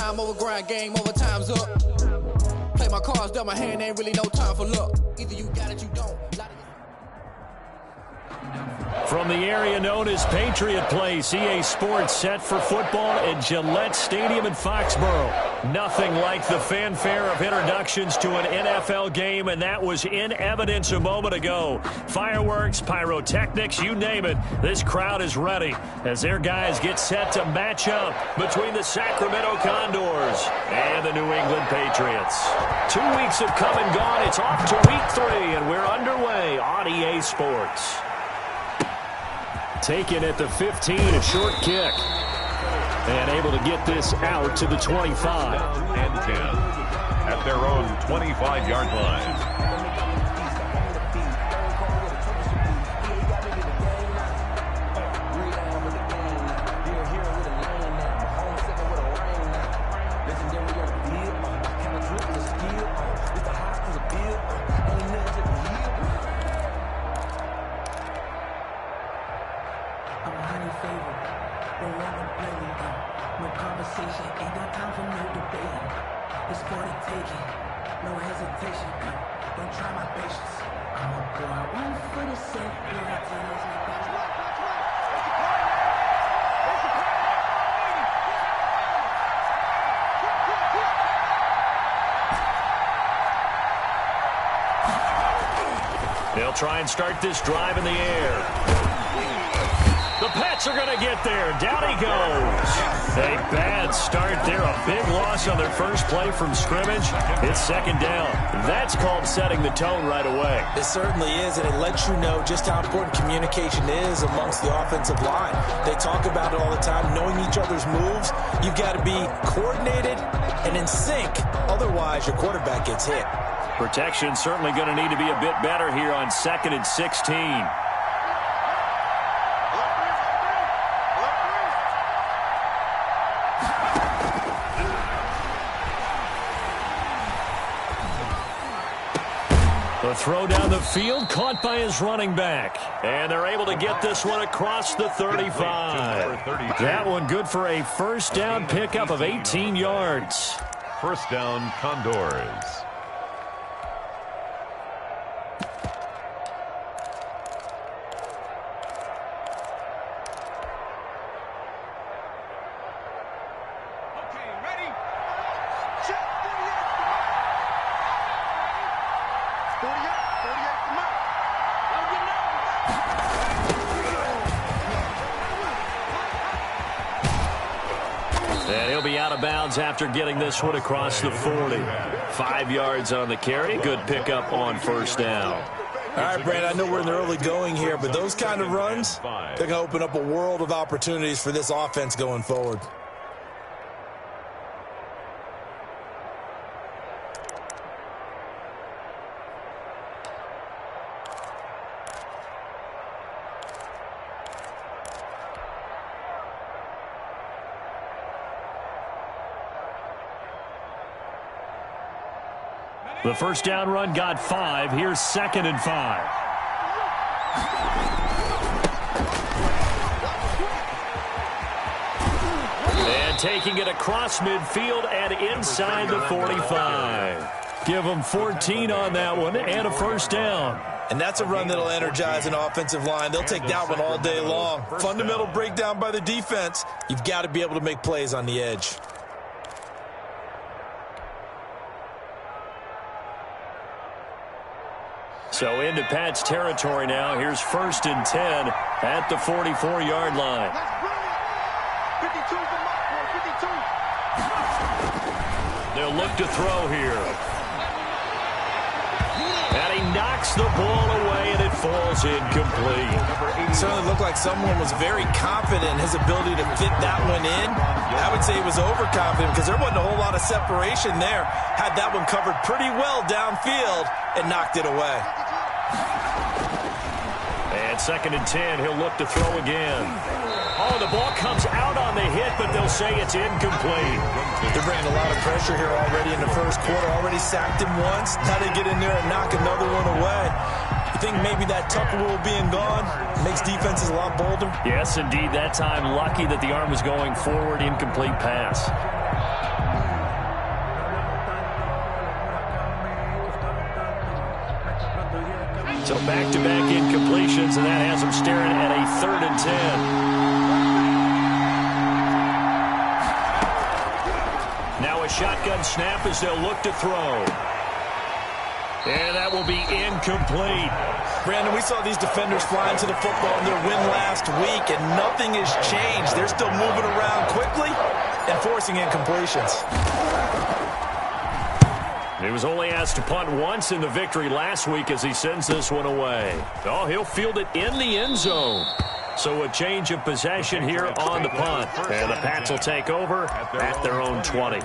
time over grind, game over, time's up. Play my cards, dealt my hand, ain't really no time for luck. Either you got it, you don't. From the area known as Patriot Place, EA Sports set for football at Gillette Stadium in Foxborough. Nothing like the fanfare of introductions to an NFL game, and that was in evidence a moment ago. Fireworks, pyrotechnics, you name it, this crowd is ready as their guys get set to match up between the Sacramento Condors and the New England Patriots. 2 weeks have come and gone. It's off to week 3, and we're underway on EA Sports. Taken at the 15, a short kick. And able to get this out to the 25. And 10 at their own 25-yard line. They'll try and start this drive in the air. The Pats are going to get there. Down he goes. A bad start there. A big loss on their first play from scrimmage. It's second down. That's called setting the tone right away. It certainly is, and it lets you know just how important communication is amongst the offensive line. They talk about it all the time, knowing each other's moves. You've got to be coordinated and in sync. Otherwise, your quarterback gets hit. Protection certainly going to need to be a bit better here on 2nd and 16. The throw down the field, caught by his running back. And they're able to get this one across the 35. That one good for a first down pickup of 18 yards. First down, Condors. And he'll be out of bounds after getting this one across the 40. 5 yards on the carry. Good pickup on first down. All right, Brand, I know we're in the early going here, but those kind of runs, they're going to open up a world of opportunities for this offense going forward. The first down run got 5. Here's 2nd and 5. And taking it across midfield and inside the 45. Give them 14 on that one and a first down. And that's a run that'll energize an offensive line. They'll take that one all day long. Fundamental breakdown by the defense. You've got to be able to make plays on the edge. So into Pat's territory now. Here's 1st and 10 at the 44-yard line. They'll look to throw here. And he knocks the ball away, and it falls incomplete. It certainly looked like someone was very confident in his ability to fit that one in. I would say he was overconfident because there wasn't a whole lot of separation there. Had that one covered pretty well downfield and knocked it away. And 2nd and 10, he'll look to throw again. Oh, the ball comes out on the hit, but they'll say it's incomplete. They're bringing a lot of pressure here already in the first quarter. Already sacked him once. Now they get in there and knock another one away. You think maybe that Tucker rule being gone makes defenses a lot bolder? Yes, indeed. That time, lucky that the arm was going forward. Incomplete pass. So back-to-back incompletions, and that has them staring at a 3rd and 10. Now a shotgun snap as they'll look to throw. And that will be incomplete. Brandon, we saw these defenders fly into the football in their win last week, and nothing has changed. They're still moving around quickly and forcing incompletions. He was only asked to punt once in the victory last week as he sends this one away. Oh, he'll field it in the end zone. So a change of possession here on the punt. And the Pats will take over at their own 20.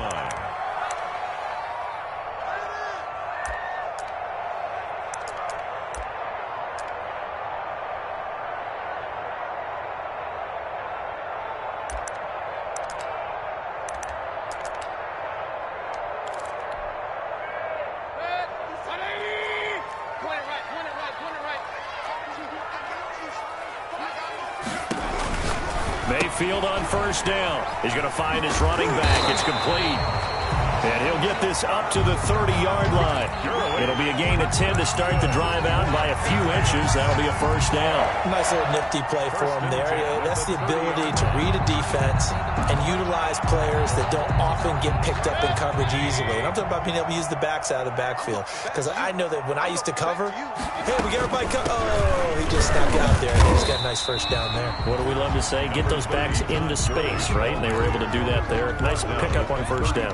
Mayfield on first down. He's going to find his running back. It's complete. And he'll get this up to the 30-yard line. It'll be a gain of 10 to start the drive out by a few inches. That'll be a first down. Nice little nifty play for him there. That's the ability to read a defense and utilize players that don't often get picked up in coverage easily. And I'm talking about being able to use the backs out of the backfield. Because I know that when I used to cover, hey, we got everybody oh, he just snuck out there. He just got a nice first down there. What do we love to say? Get those backs into space, right? And they were able to do that there. Nice pickup on first down.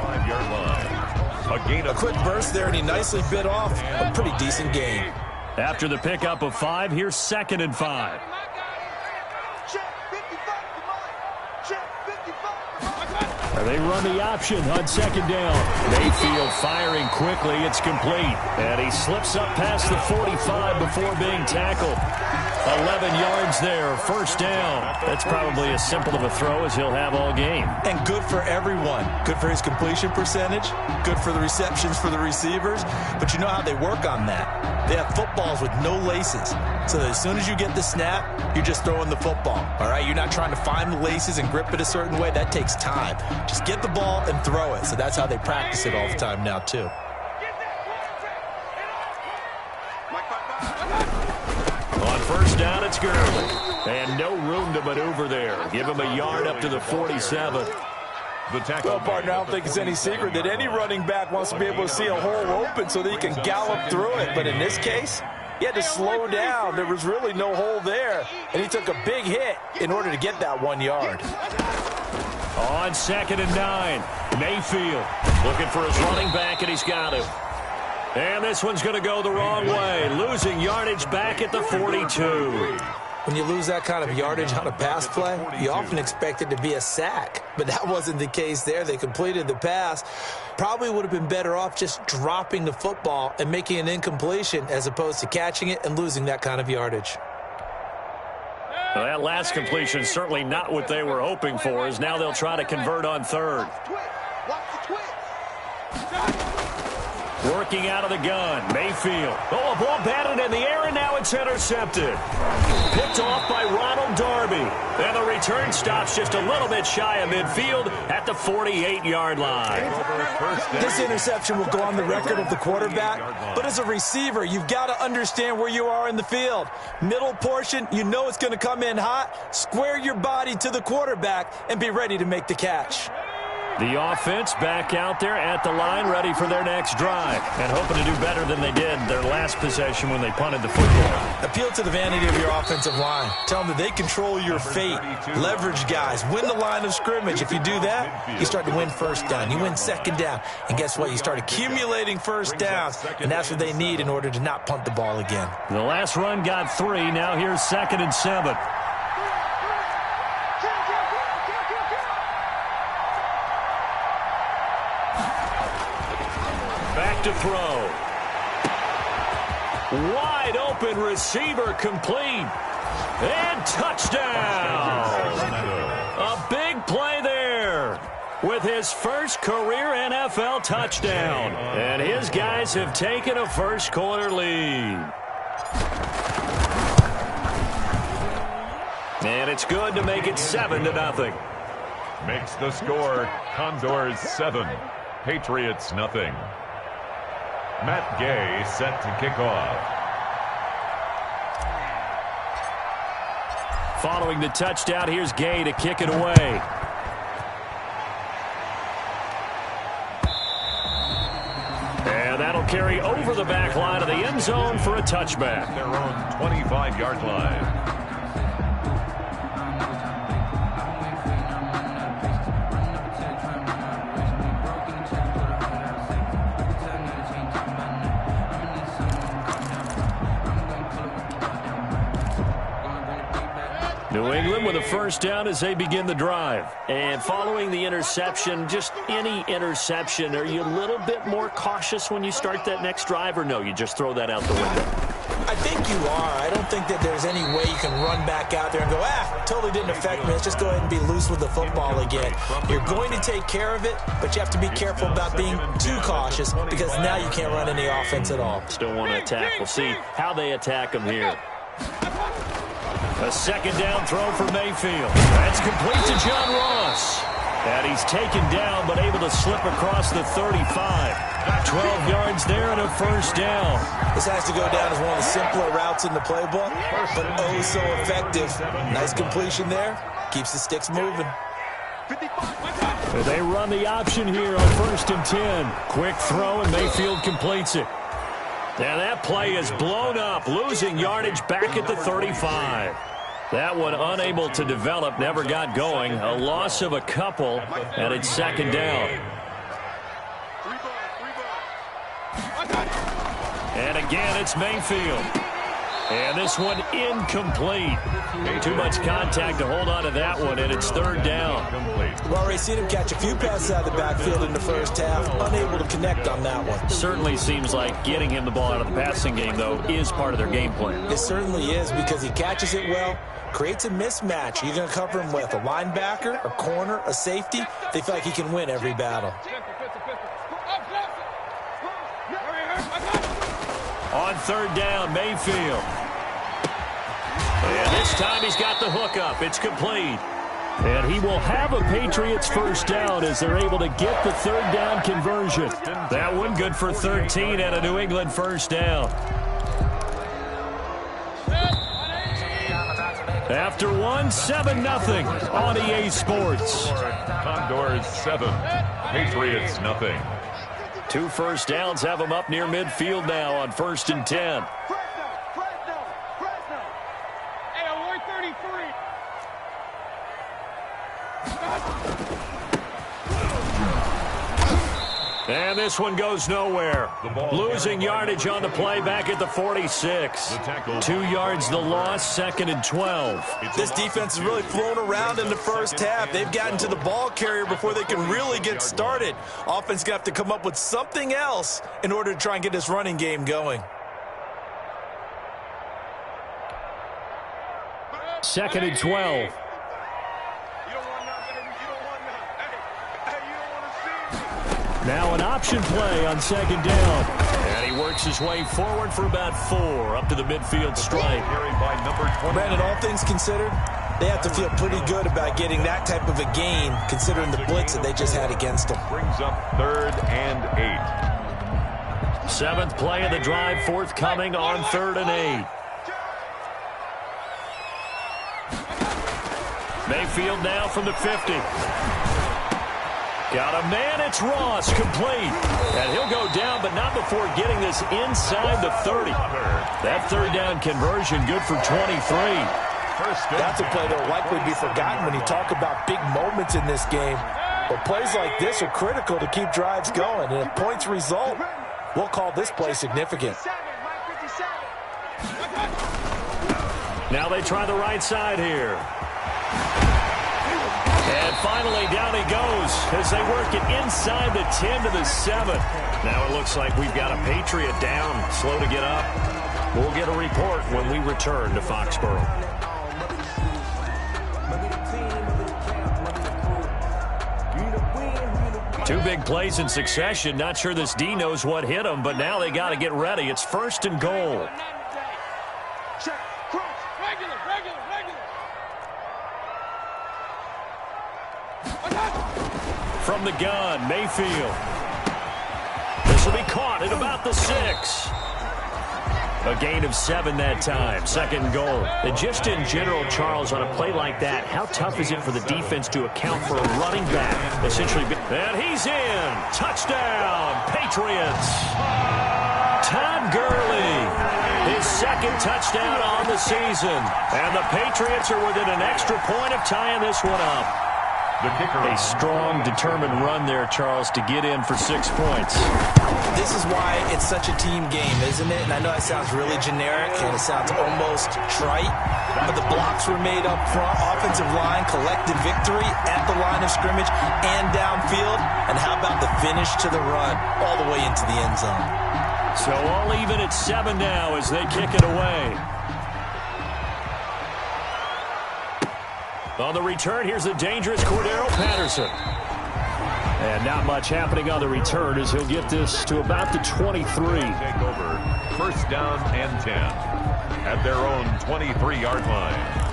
A quick burst there, and he nicely bit off a pretty decent gain. After the pickup of 5, here's 2nd and 5. They run the option on 2nd down. Mayfield firing quickly. It's complete. And he slips up past the 45 before being tackled. 11 yards there, first down. That's probably as simple of a throw as he'll have all game. And good for everyone. Good for his completion percentage. Good for the receptions for the receivers. But you know how they work on that. They have footballs with no laces. So that as soon as you get the snap, you're just throwing the football. All right? You're not trying to find the laces and grip it a certain way. That takes time. Just get the ball and throw it. So that's how they practice it all the time now, too. On first down, it's Gurley. And no room to maneuver there. Give him a yard up to the 47. Well, partner, I don't think it's any secret that any running back wants to be able to see a hole open so that he can gallop through it. But in this case, he had to slow down. There was really no hole there. And he took a big hit in order to get that 1 yard. On 2nd and 9, Mayfield looking for his running back, and he's got him. And this one's going to go the wrong way, losing yardage back at the 42. When you lose that kind of yardage on a pass play, you often expect it to be a sack. But that wasn't the case there. They completed the pass. Probably would have been better off just dropping the football and making an incompletion as opposed to catching it and losing that kind of yardage. Well, that last completion certainly not what they were hoping for, as now they'll try to convert on 3rd. Working out of the gun, Mayfield. Oh, a ball batted in the air, and now it's intercepted. Picked off by Ronald Darby. And the return stops just a little bit shy of midfield at the 48-yard line. This interception will go on the record of the quarterback, but as a receiver, you've got to understand where you are in the field. Middle portion, you know it's going to come in hot. Square your body to the quarterback and be ready to make the catch. The offense back out there at the line, ready for their next drive, and hoping to do better than they did their last possession when they punted the football. Appeal to the vanity of your offensive line. Tell them that they control your fate. Leverage guys. Win the line of scrimmage. If you do that, you start to win first down. You win 2nd down. And guess what? You start accumulating first downs, and that's what they need in order to not punt the ball again. The last run got 3. Now here's 2nd and 7. To throw. Wide open receiver complete. And touchdown. A big play there with his first career NFL touchdown. And his guys have taken a first quarter lead. And it's good to make it 7-0. Makes the score Condors 7, Patriots nothing. Matt Gay set to kick off. Following the touchdown, here's Gay to kick it away. And that'll carry over the back line of the end zone for a touchback. Their own 25-yard line. New England with a first down as they begin the drive. And following the interception, just any interception, are you a little bit more cautious when you start that next drive, or no, you just throw that out the window? I think you are. I don't think that there's any way you can run back out there and go, totally didn't affect me. Let's just go ahead and be loose with the football again. You're going to take care of it, but you have to be careful about being too cautious because now you can't run any offense at all. Still want to attack. We'll see how they attack them here. A second down throw for Mayfield. That's complete to John Ross. And he's taken down but able to slip across the 35. 12 yards there and a first down. This has to go down as one of the simpler routes in the playbook, but oh so effective. Nice completion there. Keeps the sticks moving. They run the option here on 1st and 10. Quick throw and Mayfield completes it. And that play is blown up, losing yardage back at the 35. That one unable to develop, never got going. A loss of a couple, and it's second down. And again, it's Mayfield. And this one incomplete. Too much contact to hold on to that one, and it's third down. We've already seen him catch a few passes out of the backfield in the first half, unable to connect on that one. Certainly seems like getting him the ball out of the passing game, though, is part of their game plan. It certainly is because he catches it well, creates a mismatch. You're going to cover him with a linebacker, a corner, a safety. They feel like he can win every battle. On third down, Mayfield. And this time he's got the hook up. It's complete. And he will have a Patriots first down as they're able to get the third down conversion. That one good for 13 and a New England first down. After one, 7-0 on EA Sports. Condors 7, Patriots nothing. 2 first downs have them up near midfield now on 1st and 10. And this one goes nowhere. Losing yardage on the play back at the 46. 2 yards the loss, 2nd and 12. This defense has really flown around in the first half. They've gotten to the ball carrier before they can really get started. Offense got to come up with something else in order to try and get this running game going. 2nd and 12. Now an option play on 2nd down. And he works his way forward for about 4 up to the midfield stripe. Brandon, all things considered, they have to feel pretty good about getting that type of a gain considering the blitz that they just had against them. Brings up 3rd and 8. 7th play of the drive forthcoming on 3rd and 8. Mayfield now from the 50. Got a man, it's Ross, complete. And he'll go down, but not before getting this inside the 30. That third down conversion good for 23. That's a play that will likely be forgotten when you talk about big moments in this game. But plays like this are critical to keep drives going. And if points result, we'll call this play significant. Now they try the right side here. And finally, down he goes as they work it inside the 10 to the 7. Now it looks like we've got a Patriot down, slow to get up. We'll get a report when we return to Foxborough. Two big plays in succession. Not sure this D knows what hit him, but now they got to get ready. It's 1st and goal. From the gun, Mayfield. This will be caught at about the 6. A gain of 7 that time, second and goal. And just in general, Charles, on a play like that, how tough is it for the defense to account for a running back? Essentially, and he's in. Touchdown, Patriots. Todd Gurley, his second touchdown on the season. And the Patriots are within an extra point of tying this one up. The kicker. A strong, determined run there, Charles, to get in for 6 points. This is why it's such a team game, isn't it? And I know that sounds really generic and it sounds almost trite, but the blocks were made up front. Offensive line collected victory at the line of scrimmage and downfield. And how about the finish to the run all the way into the end zone? So all even at 7 now as they kick it away. On the return, here's the dangerous Cordero Patterson. And not much happening on the return as he'll get this to about the 23. Take over. First down and 10 at their own 23-yard line.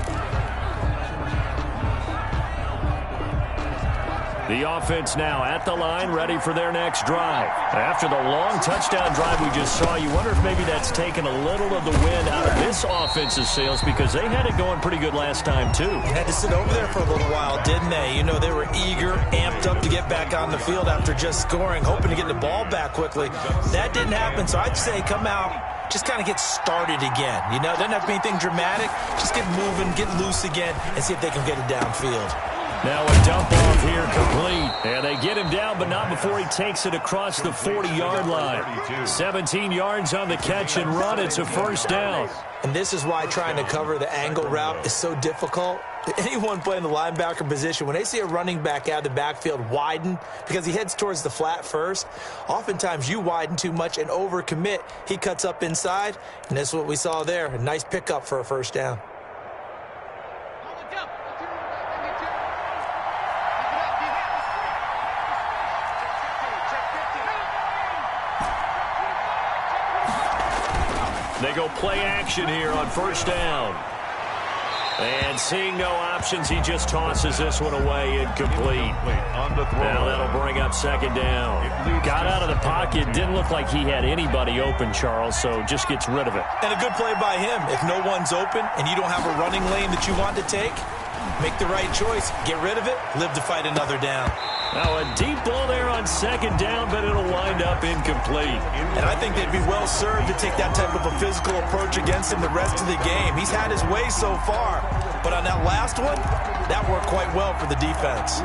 The offense now at the line, ready for their next drive. After the long touchdown drive we just saw, you wonder if maybe that's taken a little of the wind out of this offense's sails because they had it going pretty good last time, too. Had to sit over there for a little while, didn't they? You know, they were eager, amped up to get back on the field after just scoring, hoping to get the ball back quickly. That didn't happen, so I'd say come out, just kind of get started again. You know, doesn't have to be anything dramatic. Just get moving, get loose again, and see if they can get it downfield. Now a dump off here complete. And they get him down, but not before he takes it across the 40-yard line. 17 yards on the catch and run. It's a first down. And this is why trying to cover the angle route is so difficult. Anyone playing the linebacker position, when they see a running back out of the backfield widen because he heads towards the flat first, oftentimes you widen too much and overcommit. He cuts up inside, and that's what we saw there. A nice pickup for a first down. They go play action here on first down. And seeing no options, he just tosses this one away, incomplete. Now that'll bring up second down. Got out of the pocket, didn't look like he had anybody open, Charles, so just gets rid of it. And a good play by him. If no one's open and you don't have a running lane that you want to take, make the right choice. Get rid of it, live to fight another down. Now a deep ball there on second down, but it'll wind up incomplete. And I think they'd be well served to take that type of a physical approach against him the rest of the game. He's had his way so far, but on that last one, that worked quite well for the defense.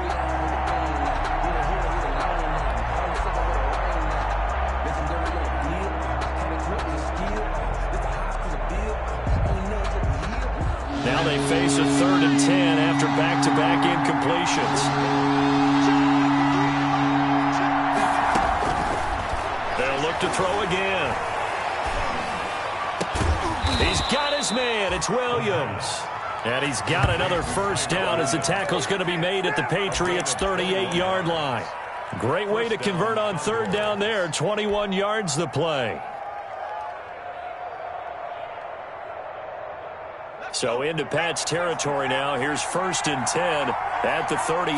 Now they face a 3rd and 10 after back-to-back incompletions. They'll look to throw again. He's got his man. It's Williams. And he's got another first down as the tackle's going to be made at the Patriots' 38-yard line. Great way to convert on third down there. 21 yards the play. So into Pat's territory now. Here's 1st and 10 at the 38.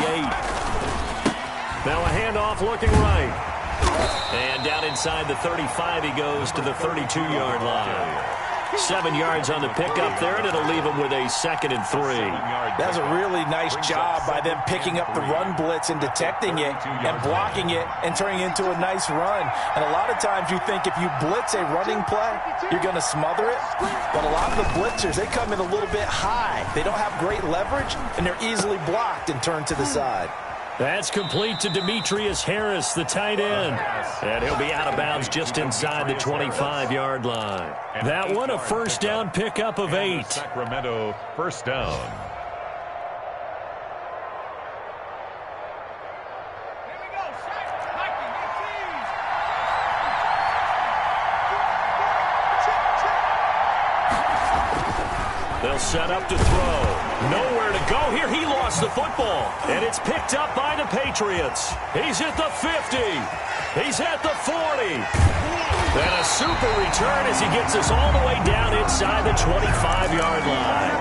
Now a handoff looking right. And down inside the 35 he goes to the 32-yard line. 7 yards on the pickup there, and it'll leave him with a 2nd and 3. That's a really nice job by them picking up the run blitz and detecting it and blocking it and turning it into a nice run. And a lot of times you think if you blitz a running play, you're going to smother it. But a lot of the blitzers, they come in a little bit high. They don't have great leverage, and they're easily blocked and turned to the side. That's complete to Demetrius Harris, the tight end. And he'll be out of bounds just inside the 25-yard line. That one a first down pickup of 8. Sacramento first down. They'll set up to throw. Nowhere to go here. He lost the football. And it's picked up by the Patriots. He's at the 50. He's at the 40. And a super return as he gets us all the way down inside the 25-yard line.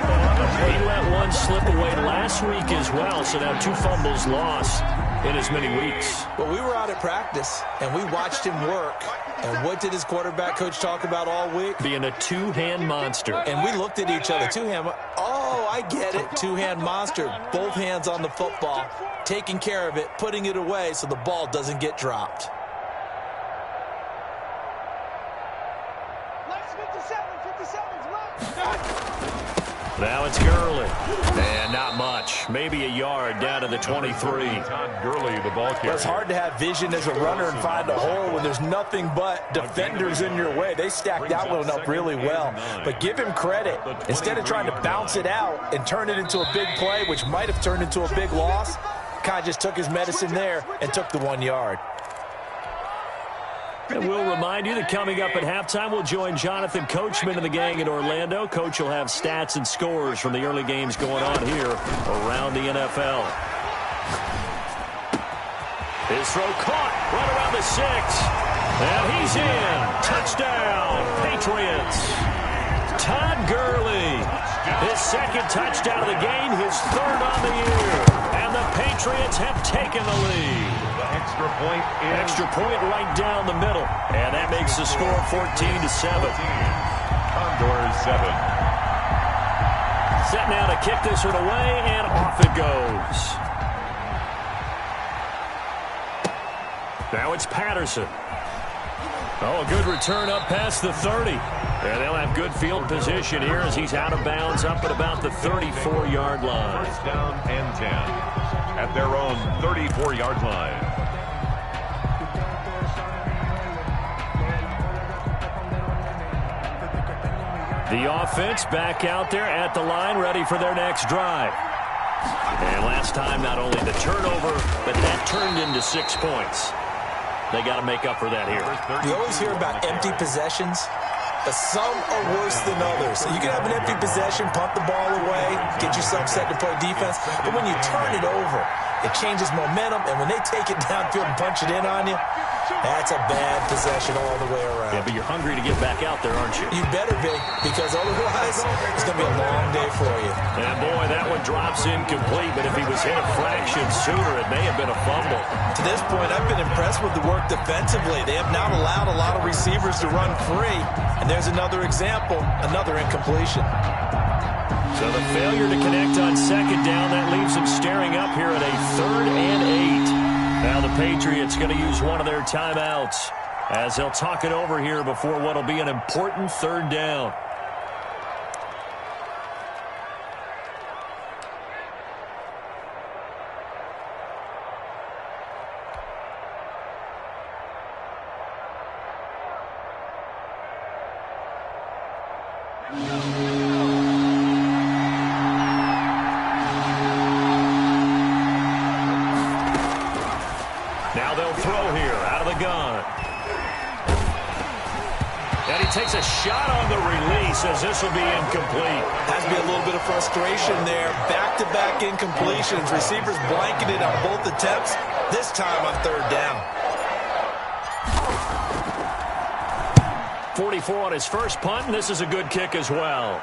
He let one slip away last week as well, so now 2 fumbles lost. in as many weeks. Well, we were out at practice, and we watched him work. And what did his quarterback coach talk about all week? Being a two-hand monster. And we looked at each other. Two-hand. Oh, I get it. Two-hand monster. Both hands on the football, taking care of it, putting it away so the ball doesn't get dropped. Now it's Gurley. And not much. Maybe a yard down to the 23. Todd Gurley, the ball carrier. It's hard to have vision as a runner and find a hole when there's nothing but defenders in your way. They stacked that one up really well. But give him credit. Instead of trying to bounce it out and turn it into a big play, which might have turned into a big loss, kind of just took his medicine there and took the 1 yard. And we'll remind you that coming up at halftime, we'll join Jonathan Coachman and the gang in Orlando. Coach will have stats and scores from the early games going on here around the NFL. His throw caught right around the 6. And he's in. Touchdown, Patriots. Todd Gurley, his second touchdown of the game, his third on the year. And the Patriots have taken the lead. Extra point right down the middle. And that makes the score 14-7. Condors 7. Set now to kick this one away, and off it goes. Now it's Patterson. Oh, a good return up past the 30. And they'll have good field position here as he's out of bounds up at about the 34-yard line. First down and 10 at their own 34-yard line. The offense back out there at the line, ready for their next drive. And last time, not only the turnover, but that turned into 6 points. They got to make up for that here. You always hear about empty possessions, but some are worse than others. So you can have an empty possession, punt the ball away, get yourself set to play defense, but when you turn it over, it changes momentum, and when they take it downfield and punch it in on you, that's a bad possession all the way around. Yeah, but you're hungry to get back out there, aren't you? You better be, because otherwise it's going to be a long day for you. And boy, that one drops incomplete, but if he was hit a fraction sooner, it may have been a fumble. To this point, I've been impressed with the work defensively. They have not allowed a lot of receivers to run free, and there's another example, another incompletion. So the failure to connect on second down, that leaves them staring up here at a 3rd and 8. Now the Patriots going to use one of their timeouts as they'll talk it over here before what will be an important 3rd down. Now they'll throw here out of the gun. And he takes a shot on the release as this will be incomplete. Has to be a little bit of frustration there. Back-to-back incompletions. Receivers blanketed on both attempts, this time on 3rd down. 44 on his first punt, and this is a good kick as well.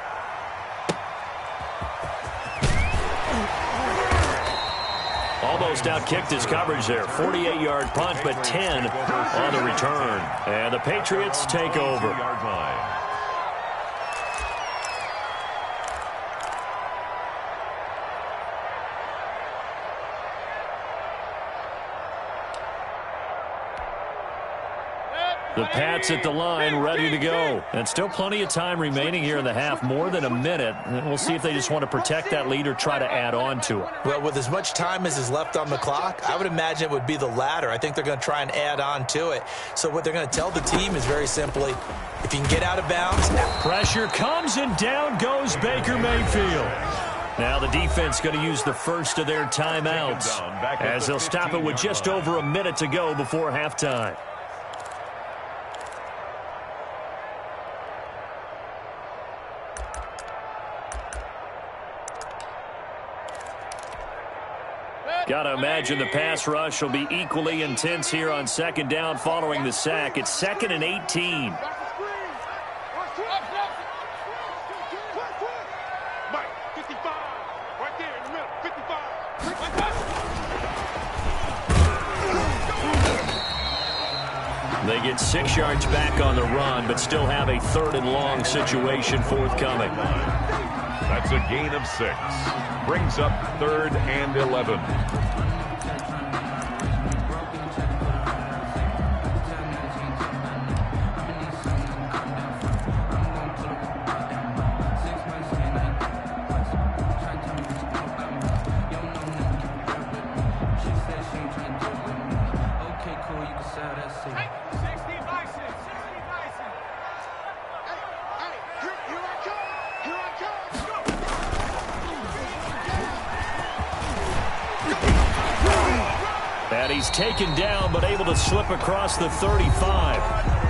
Almost outkicked his coverage there. 48-yard punt, but 10 on the return. And the Patriots take over. The Pats at the line, ready to go. And still plenty of time remaining here in the half, more than a minute. And we'll see if they just want to protect that lead or try to add on to it. Well, with as much time as is left on the clock, I would imagine it would be the latter. I think they're going to try and add on to it. So what they're going to tell the team is very simply, if you can get out of bounds. Pressure comes, and down goes Baker Mayfield. Now the defense going to use the first of their timeouts as they'll stop it with just over a minute to go before halftime. Got to imagine the pass rush will be equally intense here on second down following the sack. It's 2nd and 18. They get 6 yards back on the run, but still have a 3rd and long situation forthcoming. That's a gain of 6. Brings up 3rd and 11. And he's taken down, but able to slip across the 35.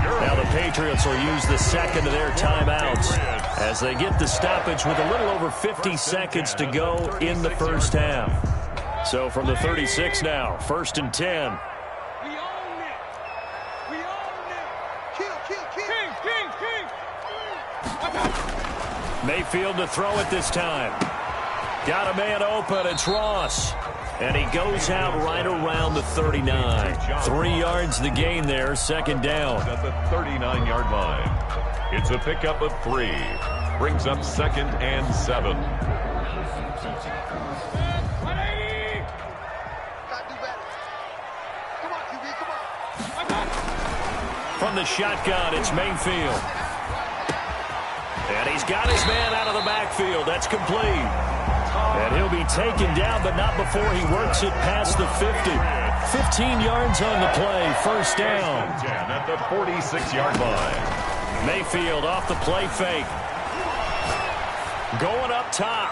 Now the Patriots will use the second of their timeouts as they get the stoppage with a little over 50 seconds to go in the first half. So from the 36 now, 1st and 10. Mayfield to throw it this time. Got a man open. It's Ross. And he goes out right around the 39. 3 yards the gain there, 2nd down. At the 39-yard line. It's a pickup of 3. Brings up 2nd and 7. From the shotgun, it's Mayfield. And he's got his man out of the backfield. That's complete. And he'll be taken down, but not before he works it past the 50. 15 yards on the play, 1st down. At the 46-yard line. Mayfield off the play fake. Going up top.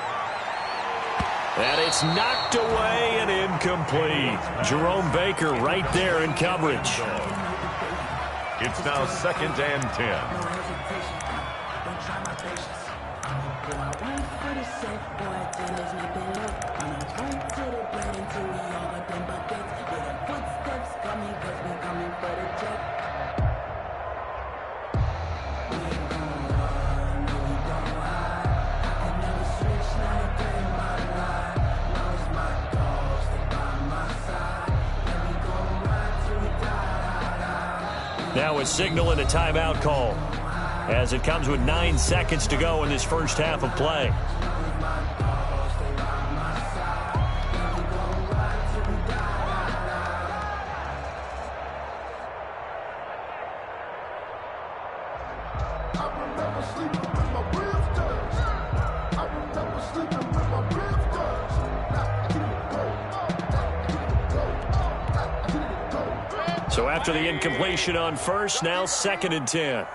And it's knocked away and incomplete. Jerome Baker right there in coverage. It's now 2nd and 10. Now a signal and a timeout call as it comes with 9 seconds to go in this first half of play. So after the incompletion on first, now 2nd and 10.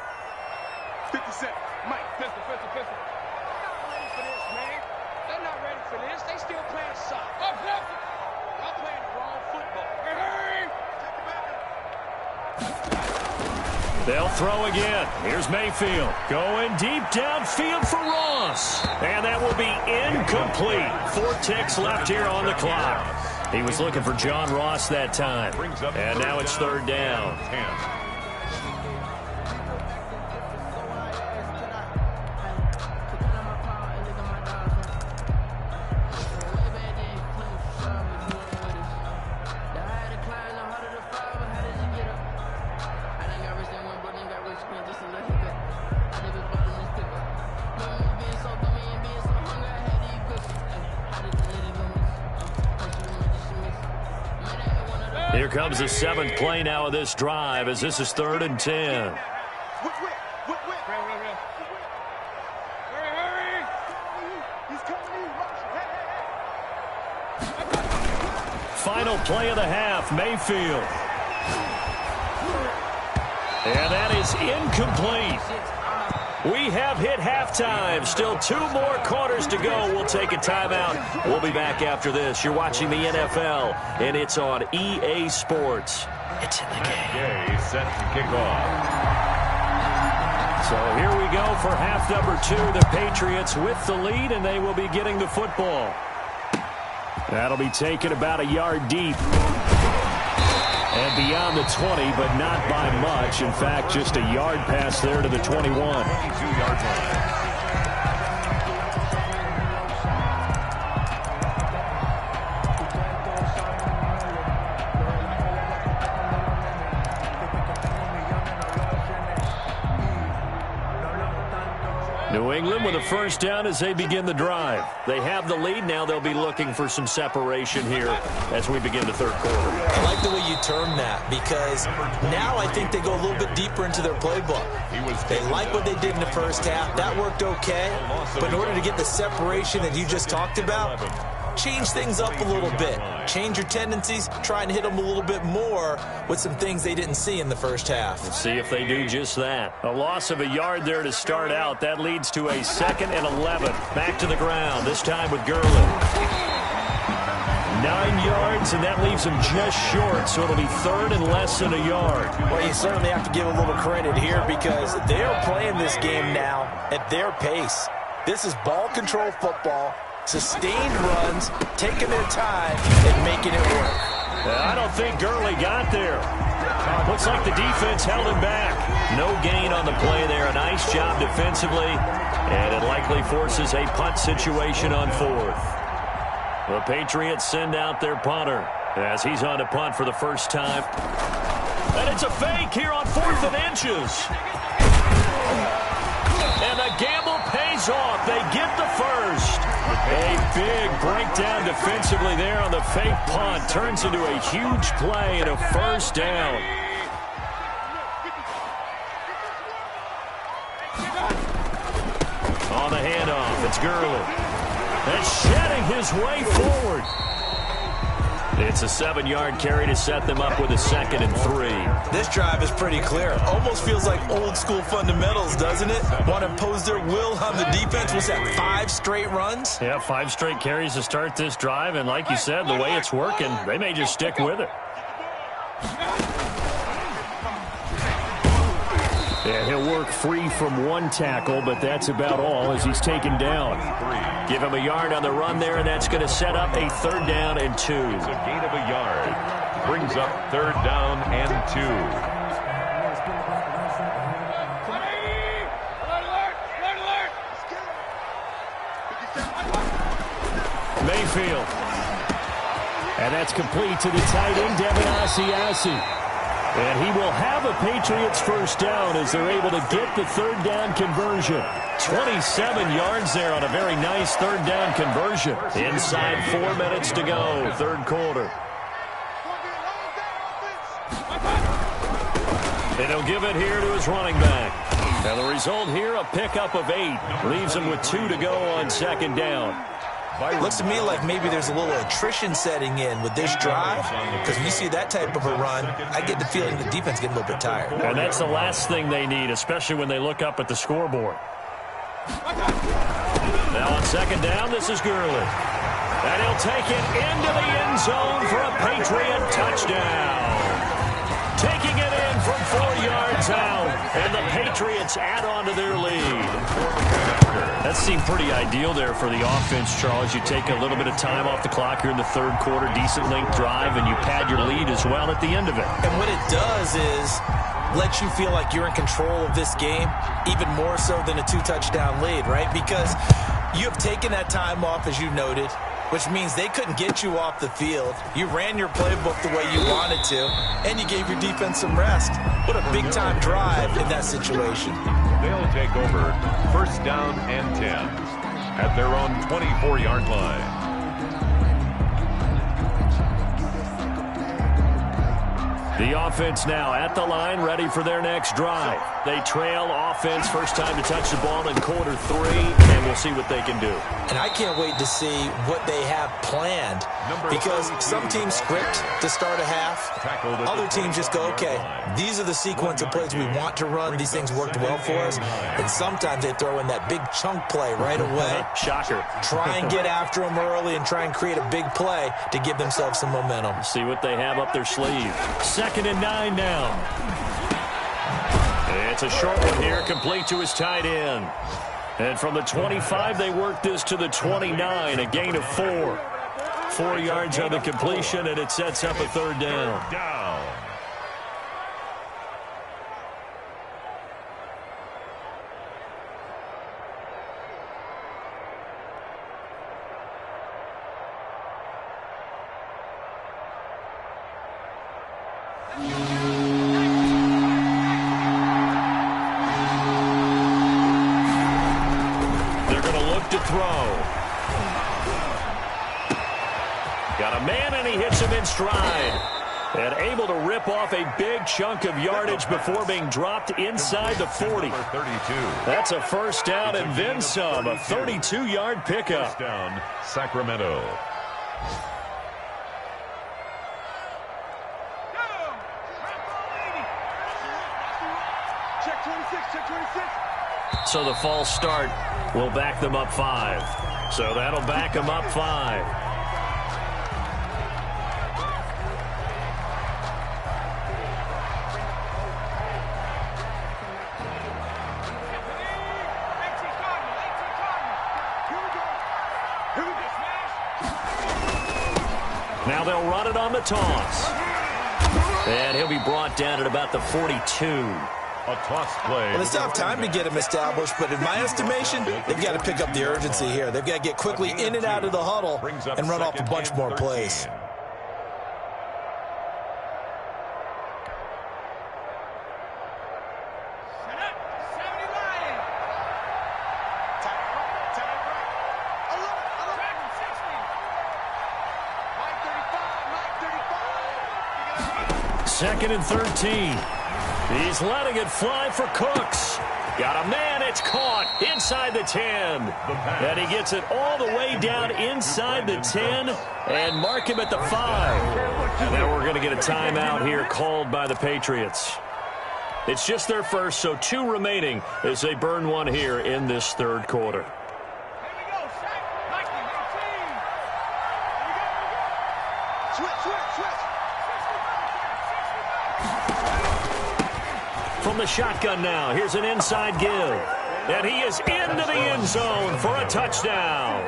50 Cent, Mike, pistol. They're not ready for this, man. They're not ready for this. They still playing soccer. Y'all playing the wrong football. They'll throw again. Here's Mayfield going deep downfield for Ross. And that will be incomplete. 4 ticks left here on the clock. He was looking for John Ross that time. And now it's 3rd down. Here comes the 7th play now of this drive as this is 3rd and 10. Final play of the half, Mayfield. And that is incomplete. We have hit halftime. Still 2 more quarters to go. We'll take a timeout. We'll be back after this. You're watching the NFL, and it's on EA Sports. It's in the game. Set to kick off. So here we go for half number 2. The Patriots with the lead, and they will be getting the football. That'll be taken about a yard deep. And beyond the 20, but not by much. In fact, just a yard pass there to the 21. 22-yard line. New England with a first down as they begin the drive. They have the lead. Now they'll be looking for some separation here as we begin the third quarter. I like the way you term that, because now I think they go a little bit deeper into their playbook. They like what they did in the first half. That worked okay. But in order to get the separation that you just talked about, change things up a little bit. Change your tendencies. Try and hit them a little bit more with some things they didn't see in the first half. Let's see if they do just that. A loss of a yard there to start out. That leads to a 2nd and 11. Back to the ground, this time with Gurley. 9 yards, and that leaves him just short, so it'll be 3rd and less than a yard. Well, you certainly have to give a little credit here, because they're playing this game now at their pace. This is ball control football. Sustained runs, taking their time, and making it work. I don't think Gurley got there. Looks like the defense held him back. No gain on the play there. A nice job defensively, and it likely forces a punt situation on 4th. The Patriots send out their punter as he's on to punt for the first time. And it's a fake here on 4th and inches. And the gamble pays off. They get the first. A big breakdown defensively there on the fake punt. Turns into a huge play and a first down. On the handoff, it's Gurley. And shedding his way forward. It's a 7-yard carry to set them up with a 2nd and 3. This drive is pretty clear. Almost feels like old school fundamentals, doesn't it? Want to impose their will on the defense. Was that 5 straight runs? Yeah, 5 straight carries to start this drive. And like you said, the way it's working, they may just stick with it. Yeah, he'll work free from 1 tackle, but that's about all as he's taken down. Give him a yard on the run there, and that's going to set up a 3rd down and 2. It's a gain of a yard. Brings up 3rd down and 2. Mayfield. And that's complete to the tight end, Devin Asiasi. And he will have a Patriots first down as they're able to get the 3rd down conversion. 27 yards there on a very nice 3rd down conversion. Inside 4 minutes to go, 3rd quarter. And he'll give it here to his running back. And the result here, a pickup of 8. Leaves him with 2 to go on 2nd down. Looks to me like maybe there's a little attrition setting in with this drive, because when you see that type of a run, I get the feeling the defense getting a little bit tired. And that's the last thing they need, especially when they look up at the scoreboard. Now on 2nd down, this is Gurley. And he'll take it into the end zone for a Patriot touchdown. Taking it in from 4 yards out, and the Patriots add on to their lead. That seemed pretty ideal there for the offense, Charles. You take a little bit of time off the clock here in the 3rd quarter, decent length drive, and you pad your lead as well at the end of it. And what it does is let you feel like you're in control of this game, even more so than a 2-touchdown lead, right? Because you have taken that time off, as you noted, which means they couldn't get you off the field. You ran your playbook the way you wanted to, and you gave your defense some rest. What a big-time drive in that situation. They'll take over 1st down and 10 at their own 24-yard line. The offense now at the line, ready for their next drive. They trail offense, first time to touch the ball in quarter 3, and we'll see what they can do. And I can't wait to see what they have planned, because some teams script to start a half. Other teams just go, okay, these are the sequence of plays we want to run. These things worked well for us. And sometimes they throw in that big chunk play right away. Shocker. Try and get after them early and try and create a big play to give themselves some momentum. See what they have up their sleeve. 2nd and 9 now. It's a short one here, complete to his tight end. And from the 25, they work this to the 29, a gain of 4. 4 yards on the completion, and it sets up a 3rd down. throw. Got a man, and he hits him in stride. And able to rip off a big chunk of yardage before being dropped inside the 40. That's a first down and then some. A 32-yard pickup. First down, Sacramento. Check 26, check 26. So the false start will back them up 5. So that'll back them up 5. Now they'll run it on the toss. And he'll be brought down at about the 42. A toss play. Well, they still have time to get him established, but in my estimation, they've got to pick up the urgency here. They've got to get quickly in and out of the huddle and run off a bunch more plays. Second and 13. He's letting it fly for Cooks. Got a man, it's caught inside the 10. And he gets it all the way down inside the 10 and mark him at the 5. And now we're going to get a timeout here called by the Patriots. It's just their first, so 2 remaining as they burn one here in this third quarter. From the shotgun now, here's an inside give. And he is into the end zone for a touchdown.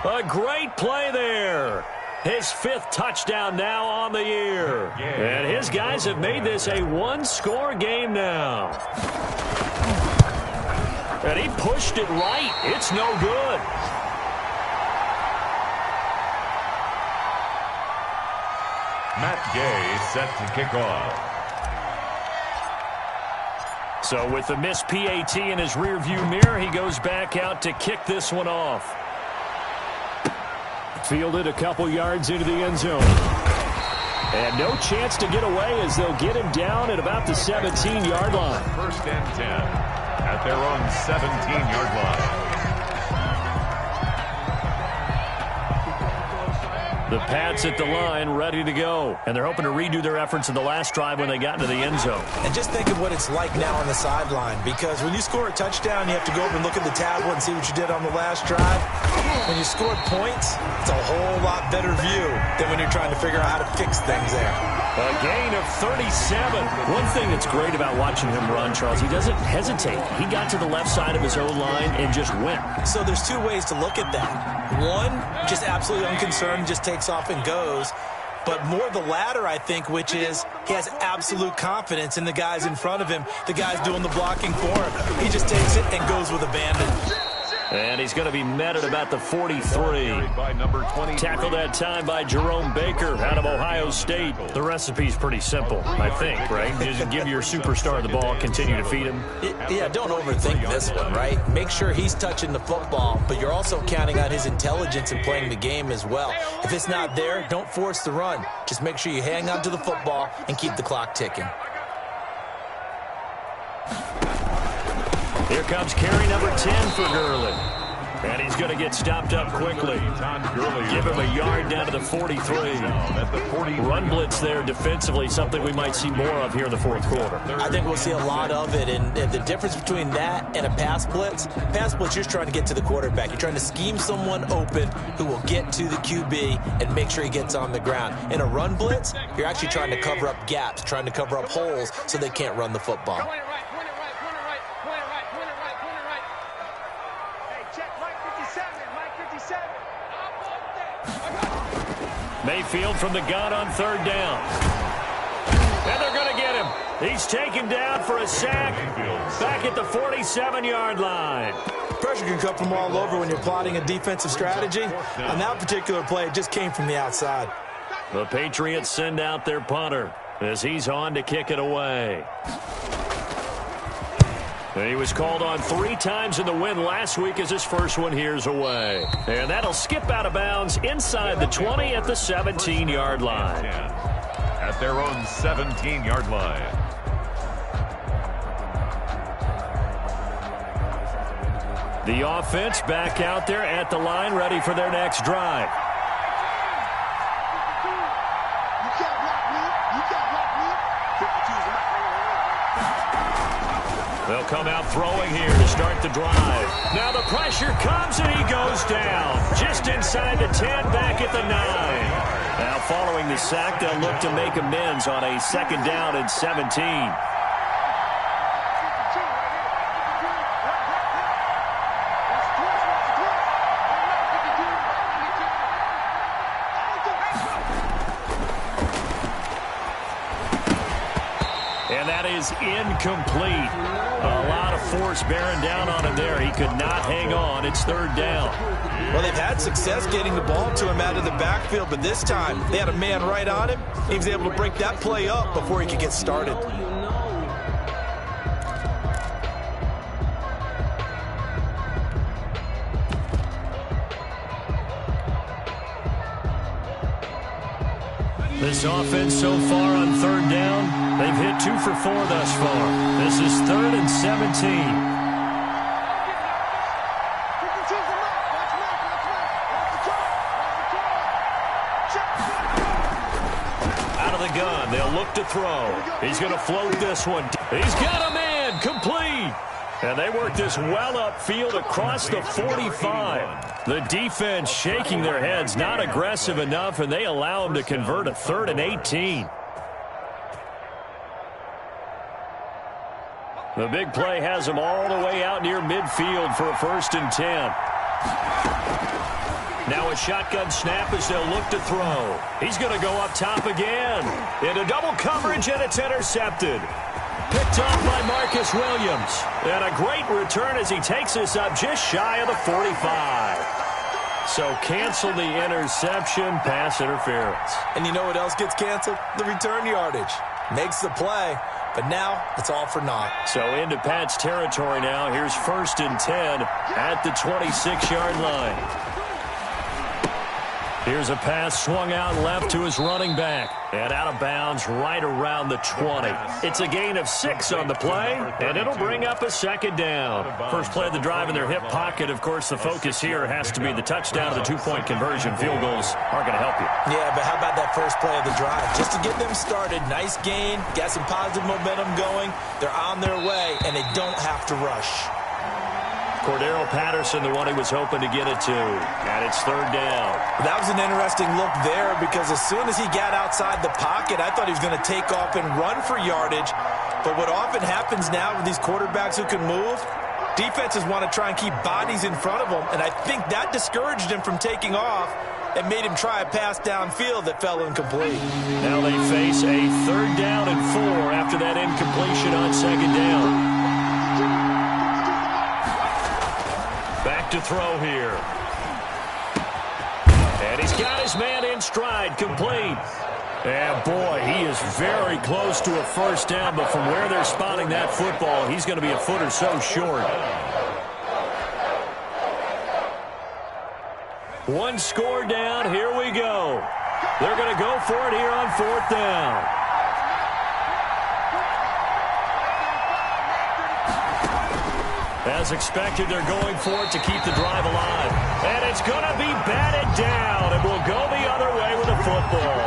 A great play there. His 5th touchdown now on the year. And his guys have made this a 1-score game now. And he pushed it right. It's no good. Matt Gay set to kick off. So with the missed PAT in his rearview mirror, he goes back out to kick this one off. Fielded a couple yards into the end zone. And no chance to get away as they'll get him down at about the 17-yard line. First and 10 at their own 17-yard line. The Pats at the line, ready to go. And they're hoping to redo their efforts in the last drive when they got into the end zone. And just think of what it's like now on the sideline, because when you score a touchdown, you have to go over and look at the tablet and see what you did on the last drive. When you scored points, it's a whole lot better view than when you're trying to figure out how to fix things there. A gain of 37. One thing that's great about watching him run, Charles, he doesn't hesitate. He got to the left side of his own line and just went. So there's 2 ways to look at that. One, just absolutely unconcerned, just takes off and goes. But more the latter, I think, which is he has absolute confidence in the guys in front of him, the guys doing the blocking for him. He just takes it and goes with abandon. And he's going to be met at about the 43. Tackled that time by Jerome Baker out of Ohio State. The recipe's pretty simple, I think, right? Just give your superstar the ball, continue to feed him. Yeah, don't overthink this one, right? Make sure he's touching the football, but you're also counting on his intelligence in playing the game as well. If it's not there, don't force the run. Just make sure you hang on to the football and keep the clock ticking. Here comes carry number 10 for Gurley. And he's going to get stopped up quickly. Give him a yard down to the 43. Run blitz there defensively, something we might see more of here in the fourth quarter. I think we'll see a lot of it, and the difference between that and a pass blitz, you're just trying to get to the quarterback. You're trying to scheme someone open who will get to the QB and make sure he gets on the ground. In a run blitz, you're actually trying to cover up gaps, trying to cover up holes so they can't run the football. Mayfield from the gun on third down. And they're going to get him. He's taken down for a sack back at the 47-yard line. Pressure can come from all over when you're plotting a defensive strategy. On that particular play, it just came from the outside. The Patriots send out their punter as he's on to kick it away. He was called on 3 times in the win last week as his first one here's away. And that'll skip out of bounds inside the 20 at the 17-yard line. At their own 17-yard line. The offense back out there at the line, ready for their next drive. They'll come out throwing here to start the drive. Now the pressure comes and he goes down. Just inside the 10, back at the 9. Now following the sack, they'll look to make amends on a 2nd down and 17. Is incomplete. A lot of force bearing down on him there. He could not hang on. It's 3rd down. Well, they've had success getting the ball to him out of the backfield, but this time they had a man right on him. He was able to break that play up before he could get started. This offense so far on 3rd down, they've hit 2 for 4 thus far. This is 3rd and 17. Out of the gun, they'll look to throw. He's going to float this one. He's got a man, complete. And they work this well upfield across the 45. The defense shaking their heads, not aggressive enough, and they allow him to convert a 3rd and 18. The big play has him all the way out near midfield for a 1st and 10. Now a shotgun snap as they'll look to throw. He's going to go up top again. Into double coverage, and it's intercepted. Picked off by Marcus Williams. And a great return as he takes us up just shy of the 45. So cancel the interception, pass interference. And you know what else gets canceled? The return yardage. Makes the play, but now it's all for naught. So into Pat's territory now. Here's 1st and 10 at the 26-yard line. Here's a pass swung out left to his running back. And out of bounds right around the 20. It's a gain of 6 on the play, and it'll bring up a 2nd down. First play of the drive in their hip pocket. Of course, the focus here has to be the touchdown of the 2-point conversion. Field goals aren't going to help you. Yeah, but how about that first play of the drive? Just to get them started, nice gain, got some positive momentum going. They're on their way, and they don't have to rush. Cordero Patterson, the one he was hoping to get it to. And it's 3rd down. That was an interesting look there because as soon as he got outside the pocket, I thought he was going to take off and run for yardage. But what often happens now with these quarterbacks who can move, defenses want to try and keep bodies in front of them. And I think that discouraged him from taking off and made him try a pass downfield that fell incomplete. Now they face a 3rd down and 4 after that incompletion on 2nd down. Back to throw here. And he's got his man in stride, complete. And boy, he is very close to a 1st down, but from where they're spotting that football, he's going to be a foot or so short. One score down, here we go. They're going to go for it here on 4th down. As expected, they're going for it to keep the drive alive. And it's going to be batted down, and we'll go the other way with the football.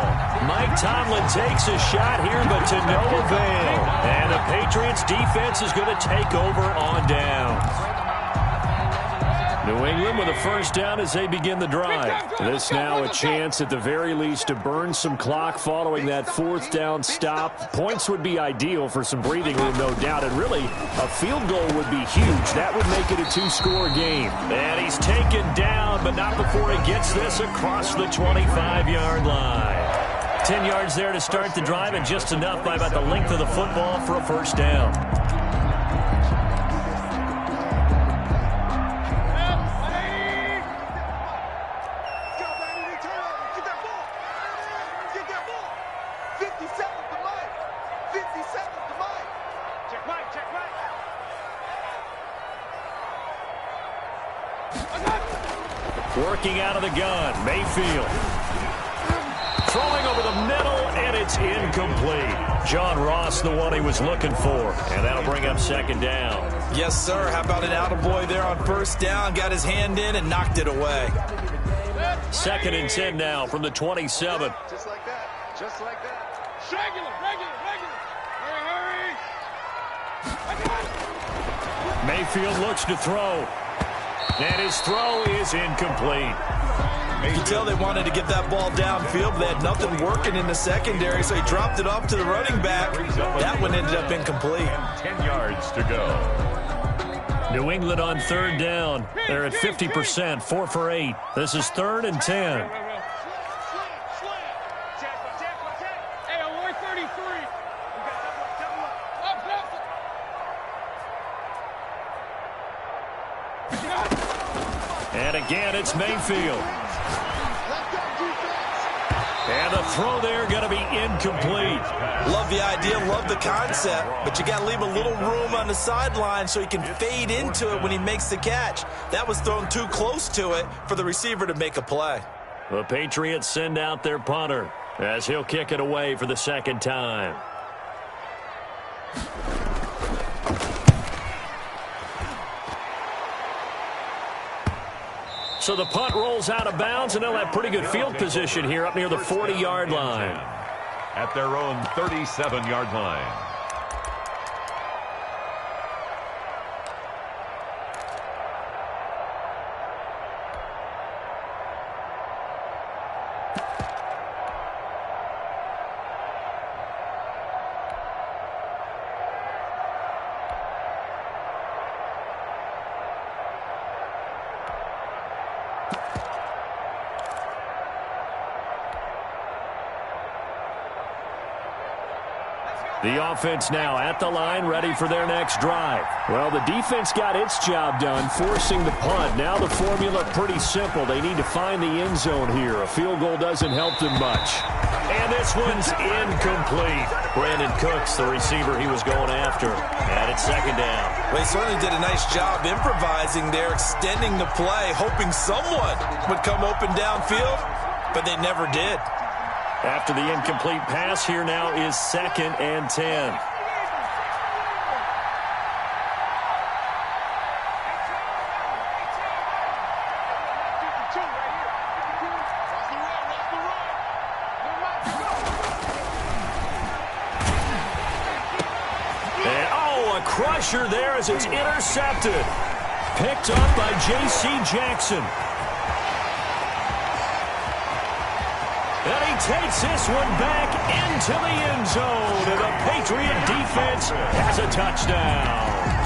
Mike Tomlin takes a shot here, but to no avail. And the Patriots defense is going to take over on downs. New England with a 1st down as they begin the drive. This now a chance at the very least to burn some clock following that 4th down stop. Points would be ideal for some breathing room, no doubt. And really, a field goal would be huge. That would make it a 2-score game. And he's taken down, but not before he gets this across the 25-yard line. 10 yards there to start the drive, and just enough by about the length of the football for a 1st down. Working out of the gun, Mayfield. Throwing over the middle, and it's incomplete. John Ross, the one he was looking for, and that'll bring up second down. Yes, sir. How about an attaboy there on first down? Got his hand in and knocked it away. 2nd and 10 now from the 27. Just like that. Just like that. Regular. Hurry. Mayfield looks to throw. And his throw is incomplete. You can tell they wanted to get that ball downfield, but they had nothing working in the secondary, so he dropped it off to the running back. That one ended up incomplete. 10 yards to go. New England on 3rd down. They're at 50%, 4 for 8. This is 3rd and 10. Hey, on 133. Double up. And again, it's Mayfield. And the throw there going to be incomplete. Love the idea, love the concept, but you got to leave a little room on the sideline so he can fade into it when he makes the catch. That was thrown too close to it for the receiver to make a play. The Patriots send out their punter as he'll kick it away for the 2nd time. So the punt rolls out of bounds, and they'll have pretty good field position here up near the 40-yard line. At their own 37-yard line. The offense now at the line, ready for their next drive. Well, the defense got its job done, forcing the punt. Now the formula pretty simple. They need to find the end zone here. A field goal doesn't help them much. And this one's incomplete. Brandon Cooks, the receiver he was going after. And it's 2nd down. Well, he certainly did a nice job improvising there, extending the play, hoping someone would come open downfield, but they never did. After the incomplete pass, here now is 2nd and 10. And, oh, a crusher there as it's intercepted. Picked up by J.C. Jackson. And he takes this one back into the end zone. And the Patriot defense has a touchdown.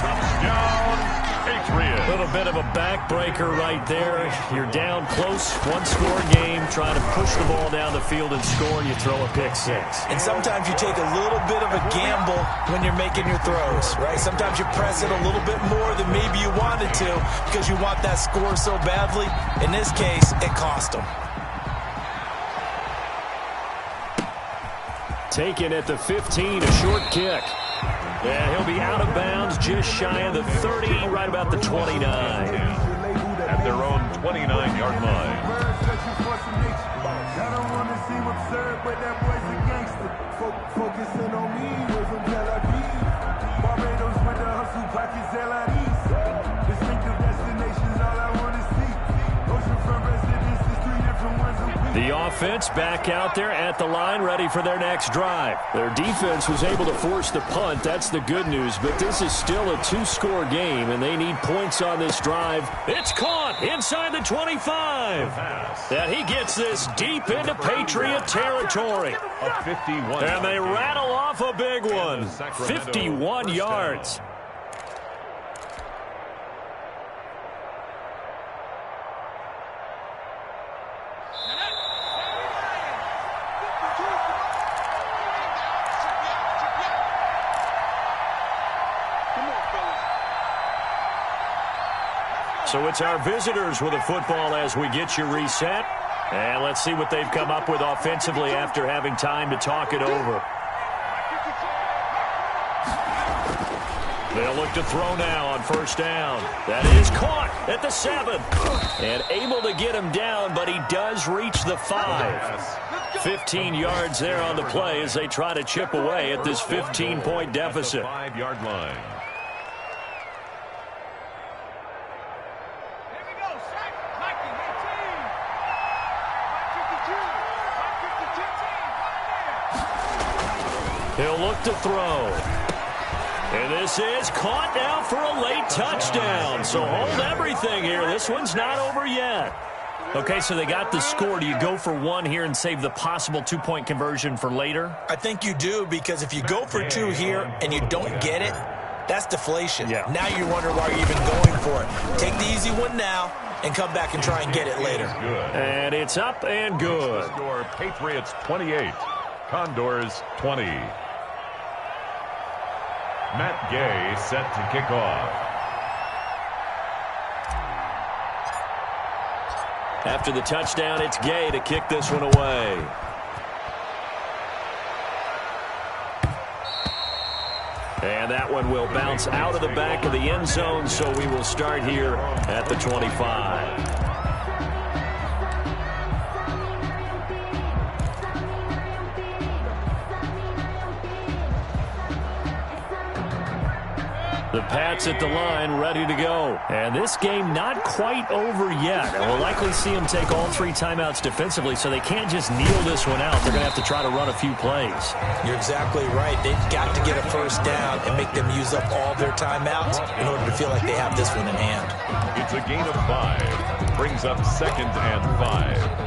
Touchdown, Patriots. A little bit of a backbreaker right there. You're down close, one-score game, trying to push the ball down the field and score, and you throw a pick six. And sometimes you take a little bit of a gamble when you're making your throws, right? Sometimes you press it a little bit more than maybe you wanted to because you want that score so badly. In this case, it cost them. Taken at the 15, a short kick. And he'll be out of bounds just shy of the 30, right about the 29. At their own 29-yard line. The offense back out there at the line, ready for their next drive. Their defense was able to force the punt. That's the good news, but this is still a two-score game, and they need points on this drive. It's caught inside the 25. And he gets this deep into Patriot territory. A 51. And they rattle off a big one. 51 yards. So it's our visitors with a football as we get you reset. And let's see what they've come up with offensively after having time to talk it over. They'll look to throw now on first down. That is caught at the 7. And able to get him down, but he does reach the 5. 15 yards there on the play as they try to chip away at this 15-point deficit. 5-yard line. He'll look to throw. And this is caught now for a late touchdown. So hold everything here. This one's not over yet. Okay, so they got the score. Do you go for one here and save the possible 2-point conversion for later? I think you do, because if you go for 2 here and you don't get it, that's deflation. Yeah. Now you wonder why you're even going for it. Take the easy one now and come back and try and get it later. And it's up and good. Score Patriots 28, Condors 20. Matt Gay set to kick off. After the touchdown, it's Gay to kick this one away. And that one will bounce out of the back of the end zone, so we will start here at the 25. The Pats at the line, ready to go. And this game not quite over yet. And we'll likely see them take all 3 timeouts defensively, so they can't just kneel this one out. They're going to have to try to run a few plays. You're exactly right. They've got to get a first down and make them use up all their timeouts in order to feel like they have this one in hand. It's a gain of 5. Brings up 2nd and 5.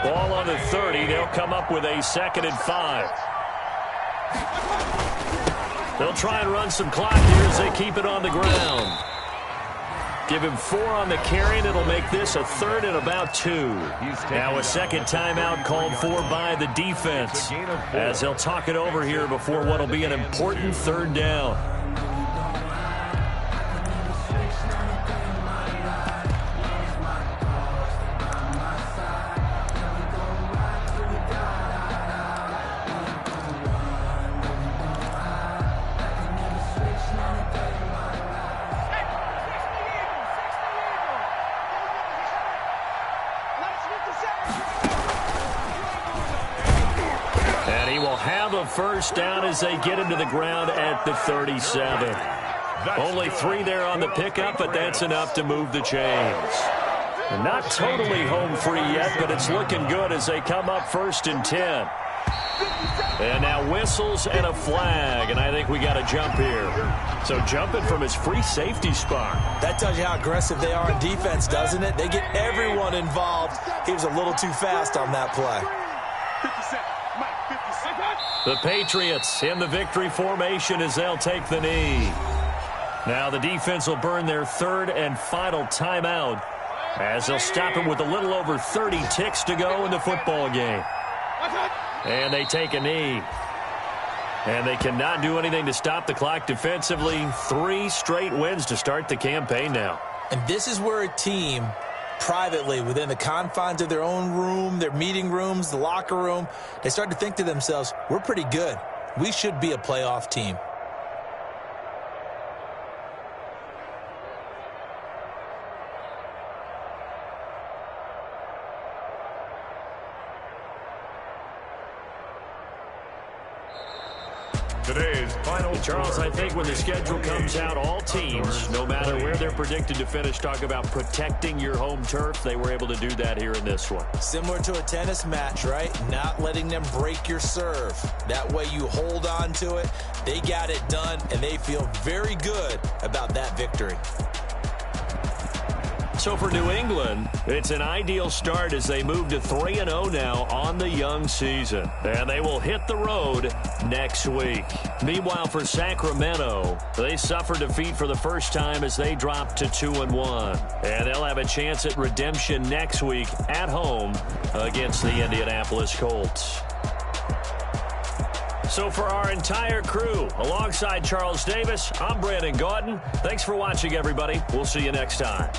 Ball on the 30. They'll come up with a 2nd and 5. They'll try and run some clock here as they keep it on the ground. Give him 4 on the carry, and it'll make this a 3rd and about 2. Now a second timeout called for by the defense, as they'll talk it over here before what will be an important 3rd down. First down as they get into the ground at the 37. Only 3 there on the pickup, but that's enough to move the chains. Not totally home free yet, but it's looking good as they come up 1st and 10. And now whistles and a flag, and I think we got a jump here. So jumping from his free safety spot. That tells you how aggressive they are on defense, doesn't it? They get everyone involved. He was a little too fast on that play. The Patriots in the victory formation as they'll take the knee. Now the defense will burn their 3rd and final timeout as they'll stop it with a little over 30 ticks to go in the football game. And they take a knee. And they cannot do anything to stop the clock defensively. 3 straight wins to start the campaign now. And this is where a team privately, within the confines of their own room, their meeting rooms, the locker room, they start to think to themselves, we're pretty good. We should be a playoff team. Today's final. Charles, I think when the schedule comes out, all teams, no matter where they're predicted to finish, talk about protecting your home turf. They were able to do that here in this one. Similar to a tennis match, right? Not letting them break your serve. That way you hold on to it. They got it done, and they feel very good about that victory. So for New England, it's an ideal start as they move to 3-0 now on the young season. And they will hit the road next week. Meanwhile, for Sacramento, they suffered defeat for the first time as they dropped to 2-1. And they'll have a chance at redemption next week at home against the Indianapolis Colts. So for our entire crew, alongside Charles Davis, I'm Brandon Gaudin. Thanks for watching, everybody. We'll see you next time.